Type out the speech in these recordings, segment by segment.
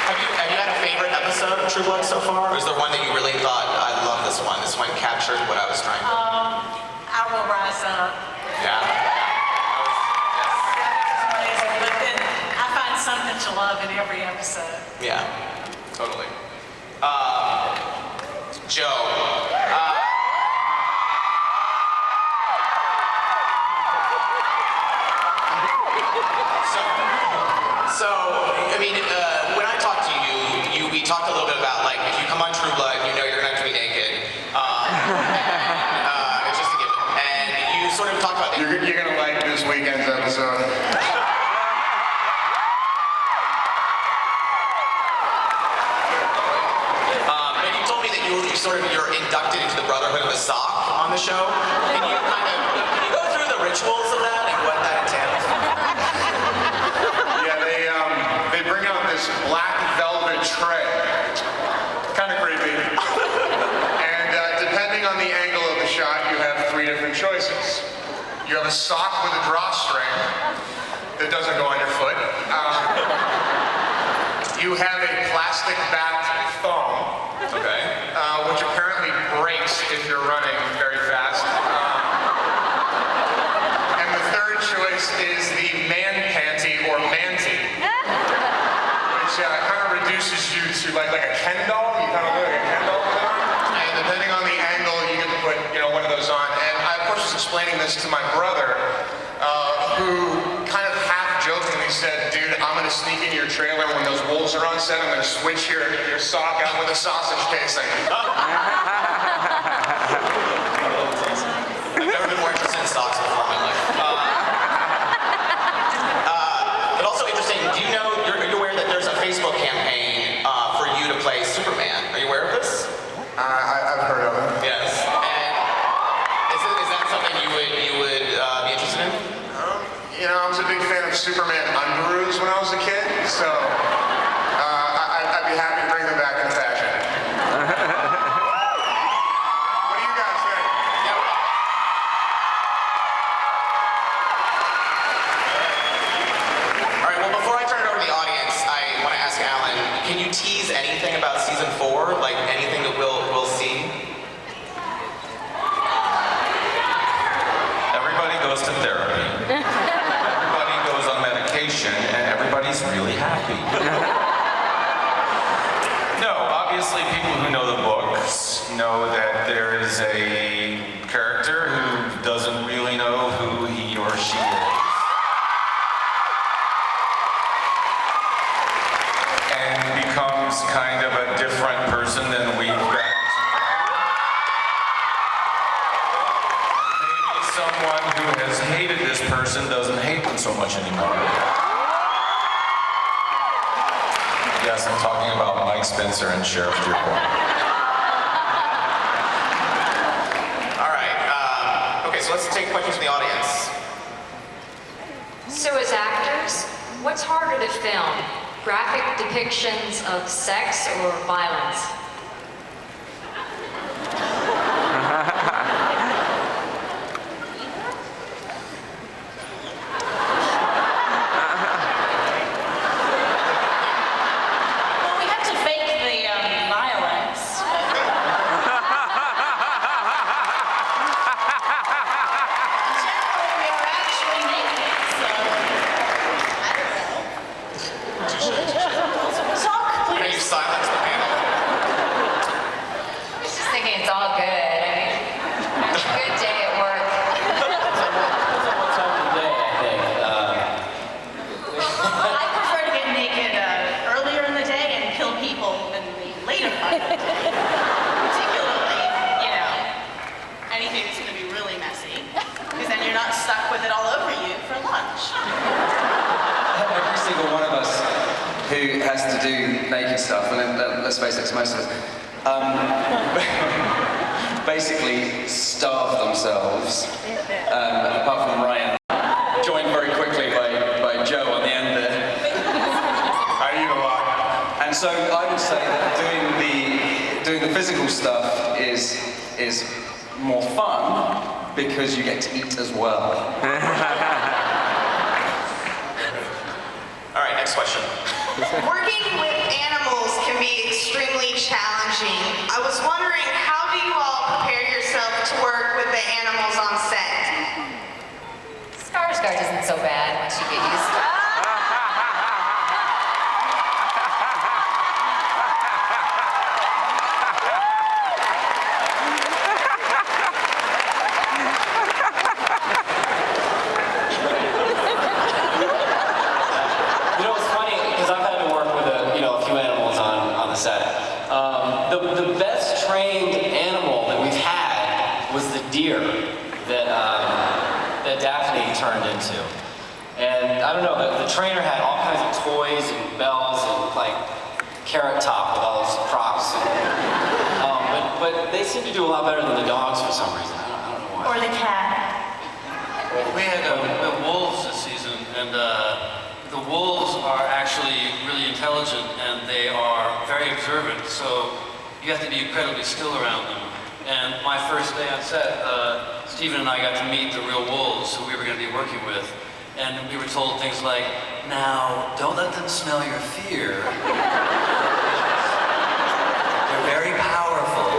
Have you had a favorite episode of True Blood so far? Or is there one that you really thought, I love this one? This one captured what I was trying to... I Will Rise Up. Yeah. It's amazing, but then I find something to love in every episode. Yeah, totally. Joe. So, I mean, when I talked to you, we talked a little bit about, like, if you come on True Blood, you know you're gonna have to be naked. It's just a given. And you sort of talked about... You're gonna like this weekend's episode. And you told me that you're inducted into the Brotherhood of the Sock on the show. Can you go through the rituals of that and what that entails? They bring out this black velvet tray. Kind of creepy. And depending on the angle of the shot, you have 3 different choices. You have a sock with a drawstring that doesn't go on your foot. You have a plastic-backed thong, Okay. which apparently breaks if you're running very fast. And the third choice is the man panty or manty, which kind of reduces you to like a Ken doll. You kind of look like a Ken doll. And depending on the angle, you get to put one of those on. And I, of course, was explaining this to my brother, who kind of half-jokingly said, "Dude, I'm gonna sneak in your trailer when those wolves are on set. I'm gonna switch your sock out with a sausage casing." I've never been more interested in stocks before in my life. But also interesting, do you know, are you aware that there's a Facebook campaign for you to play Superman? Are you aware of this? I've heard of it. Yes. And is that something you would be interested in? I was a big fan of Superman underoos when I was a kid, so I'd be happy to bring them back in fashion. What do you guys think? All right, well, before I turn it over to the audience, I want to ask Alan, can you tease anything about season 4? Like anything that we'll see? Everybody goes to therapy. Everybody goes on medication, and everybody's really happy. No, obviously people who know the books know that there is a character who doesn't really know who he or she is. And becomes kind of a different person than we've got. Maybe someone who has hated this person doesn't hate them so much anymore. Yes, I'm talking about Mike Spencer and Sheriff Dearborn. All right. Okay, so let's take questions from the audience. So as actors, what's harder to film? Graphic depictions of sex or violence? Well, we have to fake the violence. Generally, we are actually naked, so I don't know. Talk, Can you please. silence the panel? I was just thinking it's all good. I mean, it's a good day at work. What's up today, I think. I prefer to get naked earlier in the day and kill people in the later part of the day. Particularly, anything that's going to be really messy, because then you're not stuck with it all over you for lunch. Every single one of us who has to do naked stuff, and let's face it, it's most of us, basically starve themselves, apart from Ryan, joined very quickly by Joe on the end there. I eat a lot. And so I would say that doing the physical stuff is more fun because you get to eat as well. All right, next question. Working with animals watching. I was wondering, how do you all prepare yourself to work with the animals on set? Skarsgård isn't so bad once you get used to it. You know, it's funny because I've had to work with a few animals on the set. The best trained animal that we've had was the deer that Daphne turned into. And I don't know, the trainer had all kinds of toys and bells and like Carrot Top with all those props. But they seem to do a lot better than the dogs for some reason. I don't know why. Or the cat? We had wolves this season, and the wolves are actually really intelligent and they are very observant, so you have to be incredibly still around them. And my first day on set, Stephen and I got to meet the real wolves who we were going to be working with, and we were told things like, now, don't let them smell your fear. They're very powerful.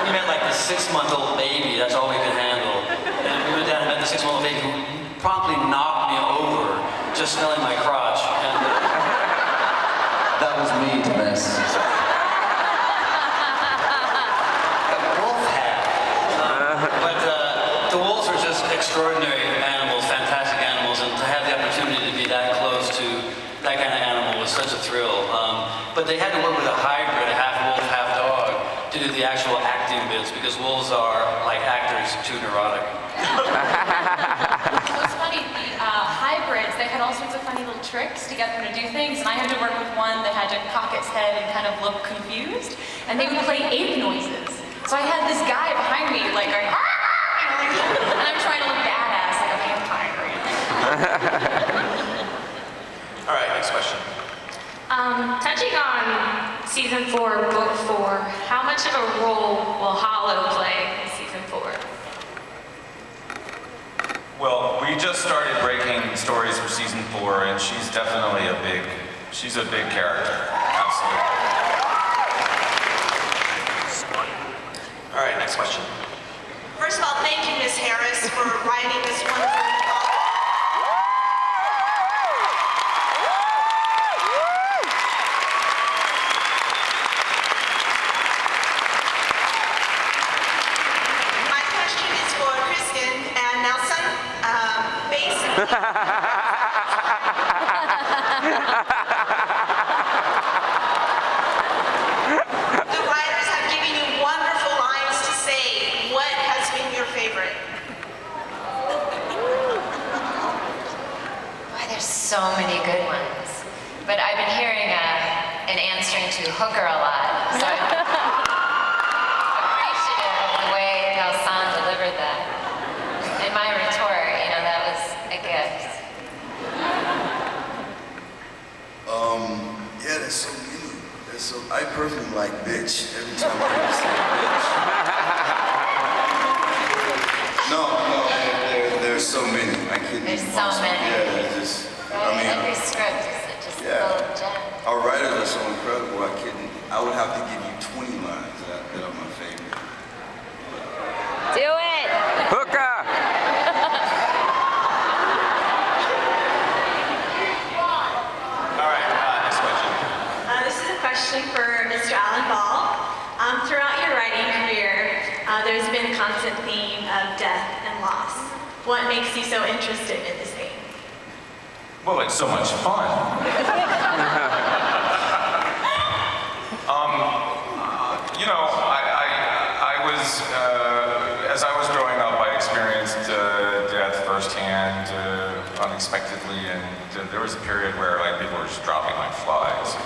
We met like the 6-month-old baby, that's all we could handle. And we went down and met the 6-month-old baby who promptly knocked me over just smelling my crotch. And That was me, Denis. a wolf hat. But the wolves are just extraordinary animals, fantastic animals, and to have the opportunity to be that close to that kind of animal was such a thrill. But they had to work with a hybrid, a half wolf, half dog, to do the actual acting bits because wolves are, like actors, too neurotic. What's funny, the hybrids, they had all sorts of funny little tricks to get them to do things, and I had to work with one that had to cock its head and kind of look confused, and they would play ape noises. So I had this guy behind me, like, going, "Arr, arr," and I'm trying to look badass like a vampire. All right, next question. Touching on season 4, book 4, how much of a role will Hollow play in season 4? Well, we just started breaking stories for season 4, and she's definitely she's a big character. Absolutely. All right, next question. First of all, thank you, Miss Harris, for writing this wonderful novel. My question is for Kristin and Nelsan. Basically, the writers have given you wonderful lines to say. What has been your favorite? Boy, there's so many good ones. But I've been hearing an answering to Hooker a lot. So I'm appreciative of the way Nelsan delivered that. And my retort, that was a gift. Yeah, there's so many. I personally like bitch every time I say bitch. No, there's so many. I couldn't There's even so possibly- many. Yeah, it's just, Every script is just Yeah. full of gems. our writers are so incredible. I would have to give you 20 lines that are my favorite. Do it! Hookah! All right, next question. This is a question for Mr. Alan Ball. Throughout your writing career, there's been a constant theme of death and loss. What makes you so interested in this theme? Well, it's so much fun. I was, as I was growing up, I experienced death firsthand, unexpectedly, and there was a period where people were just dropping like flies.